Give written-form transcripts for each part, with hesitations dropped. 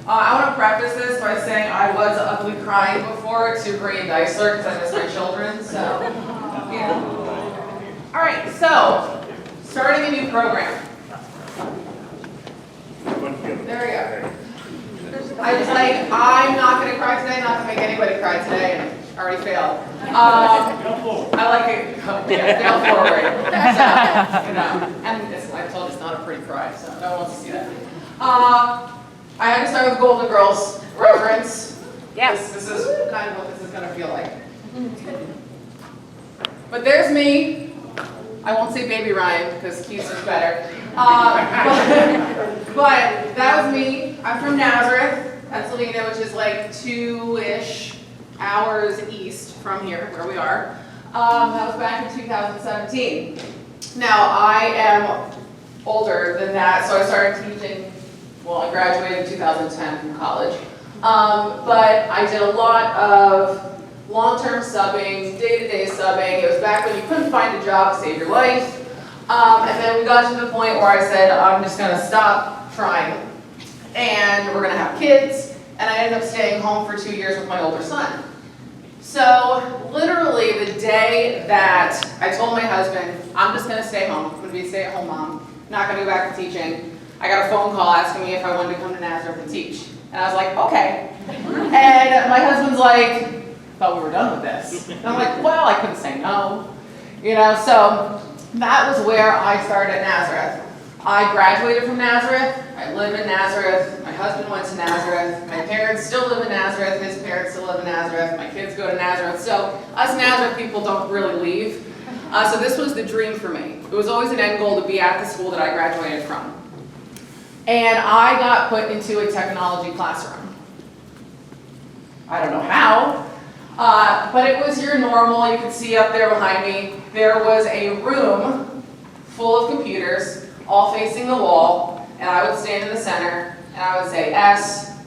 I want to preface this by saying I was ugly crying before to Bree and Deisler because I miss my children, so, yeah. All right, so, starting a new program. There we go. I was like, I'm not going to cry today, not going to make anybody cry today, and I already failed. I like it, yeah, fail forward. So, you know, and I told you it's not a pretty cry, so no one wants to see that. I had to start with the Golden Girls reference. Yes. This is kind of what this is going to feel like. But there's me. I won't say baby Ryan because Keith's is better. But that was me. I'm from Nazareth, Pennsylvania, which is like 2-ish hours east from here, where we are. That was back in 2017. Now, I am older than that, so I started teaching, well, I graduated in 2010 from college. But I did a lot of long-term subbing, day-to-day subbing. It was back when you couldn't find a job to save your life. And then we got to the point where I said, I'm just going to stop trying. And we're going to have kids. And I ended up staying home for 2 years with my older son. So literally the day that I told my husband, I'm just going to stay home. I'm going to be a stay-at-home mom. Not going to go back to teaching. I got a phone call asking me if I wanted to come to Nazareth and teach. And I was like, okay. And my husband's like, thought we were done with this. And I'm like, well, I couldn't say no. You know, so that was where I started at Nazareth. I graduated from Nazareth. I live in Nazareth. My husband went to Nazareth. My parents still live in Nazareth. His parents still live in Nazareth. My kids go to Nazareth. So us Nazareth people don't really leave. So this was the dream for me. It was always an end goal to be at the school that I graduated from. And I got put into a technology classroom. I don't know how, but it was your normal. You can see up there behind me, there was a room full of computers, all facing the wall, and I would stand in the center, and I would say S,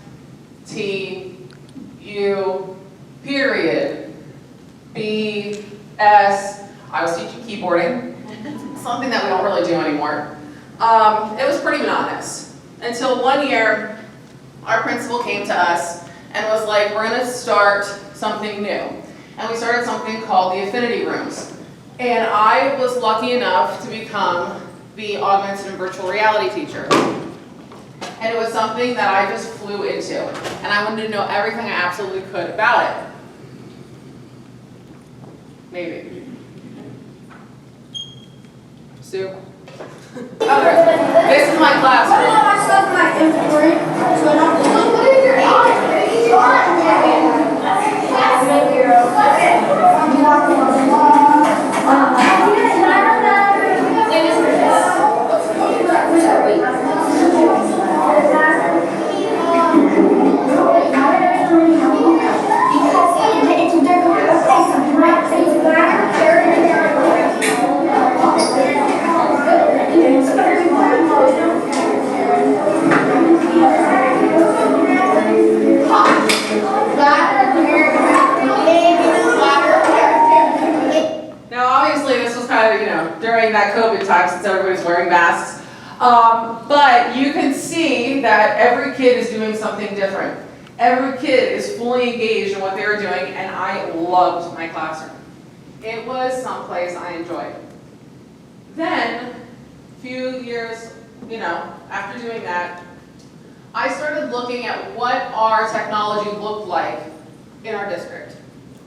T, U, period, B, S. I was teaching keyboarding, something that we don't really do anymore. It was pretty monotonous, until one year, our principal came to us and was like, we're going to start something new. And we started something called the Affinity Rooms. And I was lucky enough to become the augmented and virtual reality teacher. And it was something that I just flew into. And I wanted to know everything I absolutely could about it. Maybe. Sue? Okay. This is my classroom. During that COVID time, since everybody's wearing masks. But you can see that every kid is doing something different. Every kid is fully engaged in what they were doing, and I loved my classroom. It was someplace I enjoyed. Then, a few years, after doing that, I started looking at what our technology looked like in our district.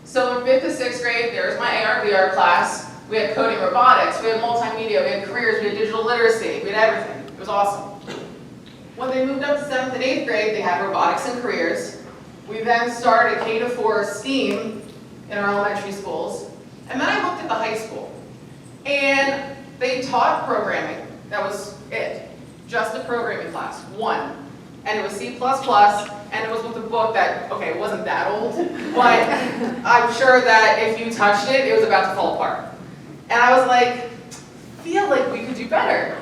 So in 5th to 6th grade, there's my AR/VR class. We had coding robotics, we had multimedia, we had careers, we had digital literacy, we had everything. It was awesome. When they moved up to 7th and 8th grade, they had robotics and careers. We then started K-4 STEAM in our elementary schools. And then I looked at the high school. And they taught programming. That was it. Just a programming class, one. And it was C++, and it was with a book that, okay, it wasn't that old, but I'm sure that if you touched it, it was about to fall apart. And I was like, feel like we could do better.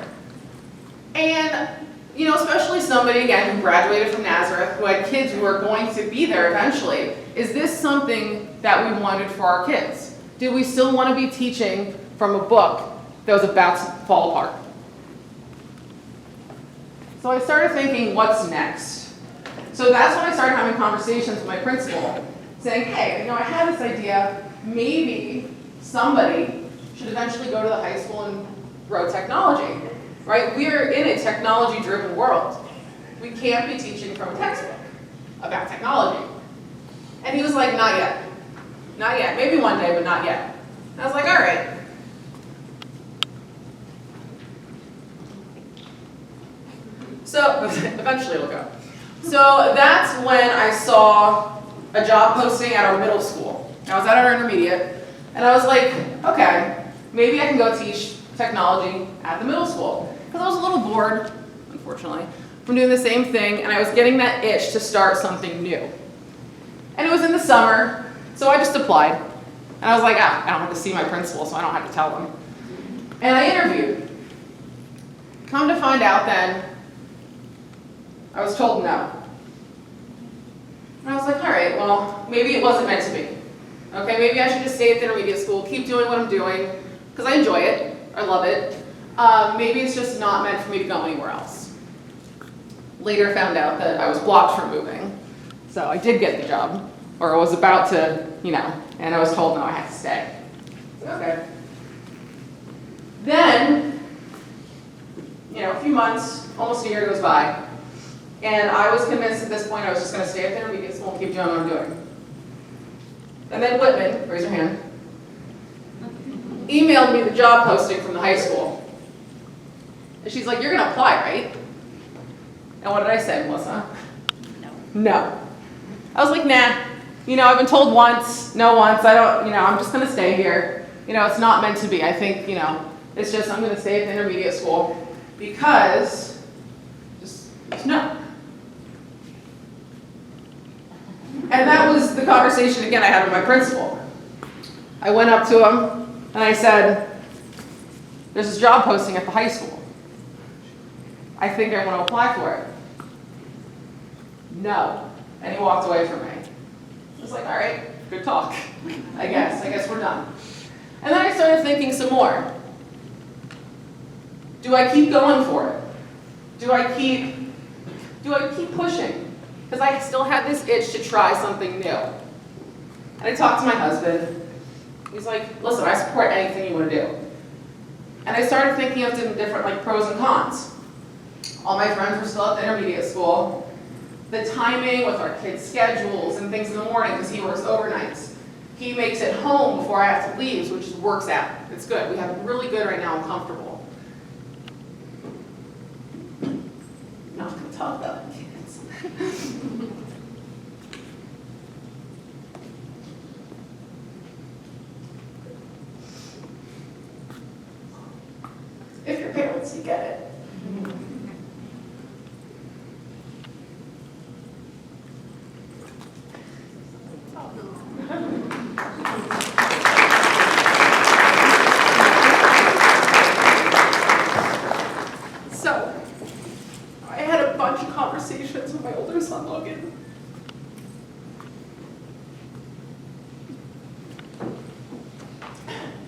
And, especially somebody, again, who graduated from Nazareth, who had kids who were going to be there eventually, is this something that we wanted for our kids? Do we still want to be teaching from a book that was about to fall apart? So I started thinking, what's next? So that's when I started having conversations with my principal, saying, hey, I had this idea, maybe somebody should eventually go to the high school and grow technology, right? We are in a technology-driven world. We can't be teaching from a textbook about technology. And he was like, not yet. Not yet. Maybe one day, but not yet. And I was like, all right. So eventually it'll go. So that's when I saw a job posting at our middle school. I was at our intermediate, and I was like, okay, maybe I can go teach technology at the middle school. Because I was a little bored, unfortunately, from doing the same thing, and I was getting that itch to start something new. And it was in the summer, so I just applied. And I was like, I don't have to see my principal, so I don't have to tell them. And I interviewed. Come to find out then, I was told no. And I was like, all right, well, maybe it wasn't meant to be. Okay, maybe I should just stay at the intermediate school, keep doing what I'm doing, because I enjoy it, I love it. Maybe it's just not meant for me to go anywhere else. Later found out that I was blocked from moving. So I did get the job, or I was about to, and I was told no, I had to stay. Okay. Then, a few months, almost a year goes by, and I was convinced at this point I was just going to stay at the intermediate school and keep doing what I'm doing. And then Whitman, raise your hand, emailed me the job posting from the high school. And she's like, you're going to apply, right? And what did I say, Melissa? No. I was like, nah. I've been told once, no once, I don't, I'm just going to stay here. It's not meant to be. I think, it's just I'm going to stay at the intermediate school because just no. And that was the conversation, again, I had with my principal. I went up to him, and I said, there's this job posting at the high school. I think I want to apply for it. No. And he walked away from me. I was like, all right, good talk. I guess we're done. And then I started thinking some more. Do I keep going for it? Do I keep pushing? Because I still had this itch to try something new. And I talked to my husband. He's like, listen, I support anything you want to do. And I started thinking of different pros and cons. All my friends were still at the intermediate school. The timing with our kids' schedules and things in the morning, because he works overnights. He makes it home before I have to leave, which works out. It's good. We have it really good right now and comfortable. I'm not going to talk about the kids. If you're parents, you get it. So, I had a bunch of conversations with my older son, Logan.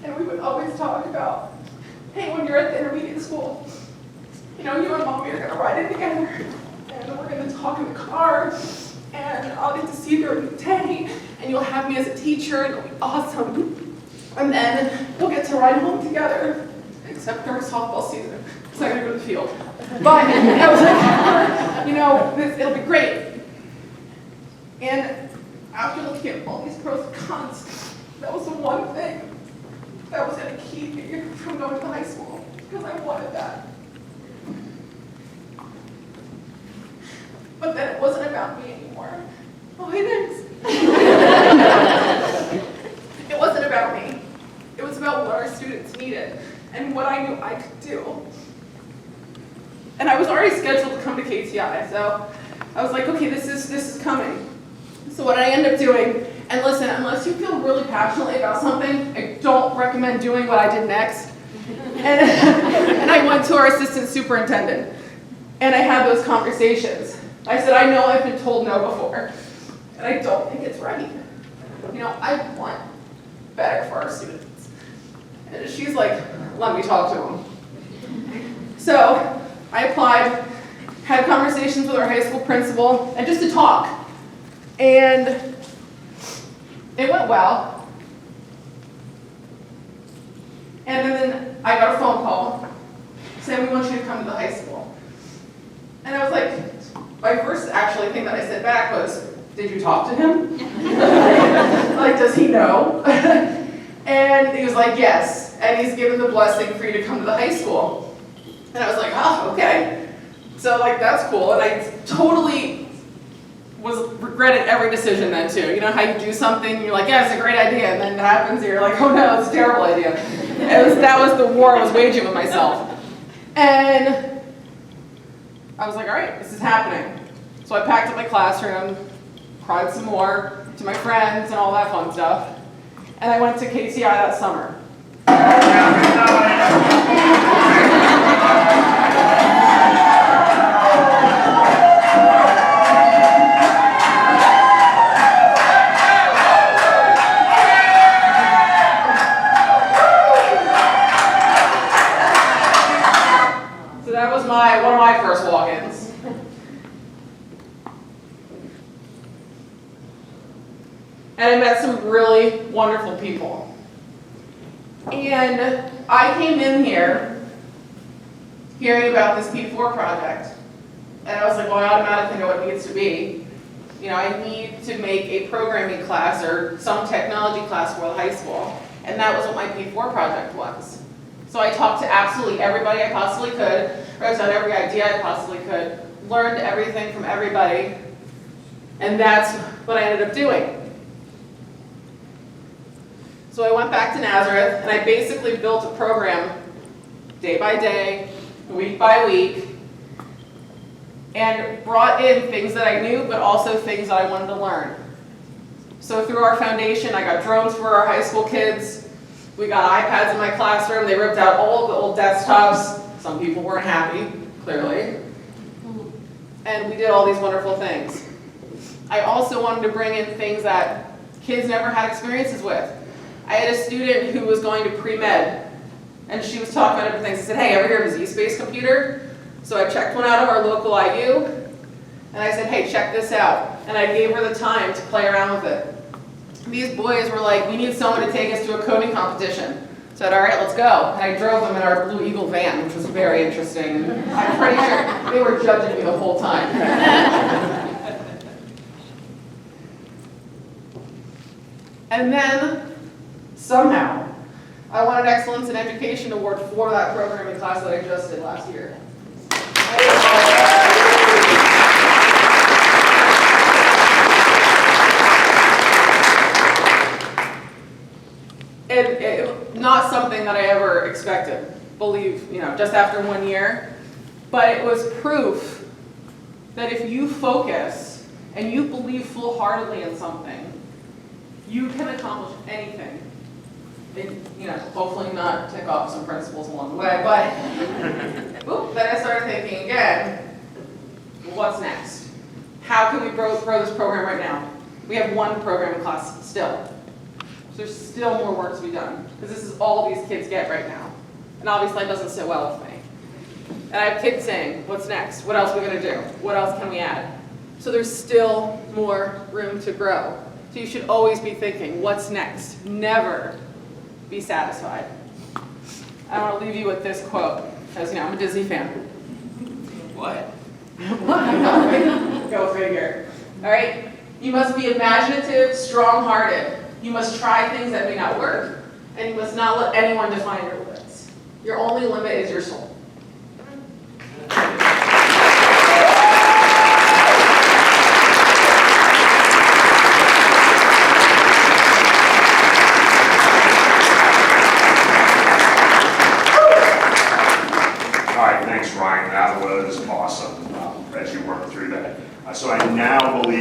And we would always talk about, hey, when you're at the intermediate school, you and Mommy are going to ride it together, and we're going to talk in the car, and I'll get to see you during the day, and you'll have me as a teacher, and it'll be awesome. And then we'll get to ride home together, except during softball season, because I got to go to the field. But I was like, it'll be great. And after looking at all these pros and cons, that was the one thing that was going to keep me from going to high school, because I wanted that. But then it wasn't about me anymore. Oh, hey, thanks. It wasn't about me. It was about what our students needed and what I knew I could do. And I was already scheduled to come to KTI, so I was like, okay, this is coming. So what I ended up doing, and listen, unless you feel really passionately about something, I don't recommend doing what I did next. And I went to our assistant superintendent, and I had those conversations. I said, I know I've been told no before, and I don't think it's right. I want better for our students. And she's like, let me talk to them. So I applied, had conversations with our high school principal, and just to talk. And it went well. And then I got a phone call saying, we want you to come to the high school. And I was like, my first actually thing that I said back was, did you talk to him? Like, does he know? And he was like, yes. And he's given the blessing for you to come to the high school. And I was like, oh, okay. So like, that's cool. And I totally regretted every decision then too. You know how you do something, you're like, yeah, it's a great idea. And then it happens and you're like, oh no, it's a terrible idea. That was the war I was waging with myself. And I was like, all right, this is happening. So I packed up my classroom, cried some more to my friends and all that fun stuff. And I went to KTI that summer. So that was one of my first walk-ins. And I met some really wonderful people. And I came in here hearing about this P4 project. And I was like, well, I automatically know what it needs to be. You know, I need to make a programming class or some technology class for the high school. And that was what my P4 project was. So I talked to absolutely everybody I possibly could, wrote down every idea I possibly could, learned everything from everybody. And that's what I ended up doing. So I went back to Nazareth, and I basically built a program day by day, week by week, and brought in things that I knew, but also things that I wanted to learn. So through our foundation, I got drones for our high school kids. We got iPads in my classroom. They ripped out all of the old desktops. Some people weren't happy, clearly. And we did all these wonderful things. I also wanted to bring in things that kids never had experiences with. I had a student who was going to pre-med, and she was talking about different things. I said, hey, ever hear of a Z-Space computer? So I checked one out of our local IU, and I said, hey, check this out. And I gave her the time to play around with it. These boys were like, we need someone to take us to a coding competition. So I said, all right, let's go. And I drove them in our Blue Eagle van, which was very interesting. I'm pretty sure they were judging me the whole time. And then, somehow, I won an Excellence in Education Award for that programming class that I just did last year. Not something that I ever expected, just after 1 year. But it was proof that if you focus and you believe full-heartedly in something, you can accomplish anything. Hopefully not tick off some principles along the way, but then I started thinking again, what's next? How can we grow this program right now? We have one programming class still. So there's still more work to be done, because this is all these kids get right now. And obviously it doesn't sit well with me. And I have kids saying, what's next? What else are we going to do? What else can we add? So there's still more room to grow. So you should always be thinking, what's next? Never be satisfied. I want to leave you with this quote, because I'm a Disney fan. What? Go figure. All right? You must be imaginative, strong-hearted. You must try things that may not work, and you must not let anyone define your limits. Your only limit is your soul. Ryan, that was awesome as you worked through that. So I now believe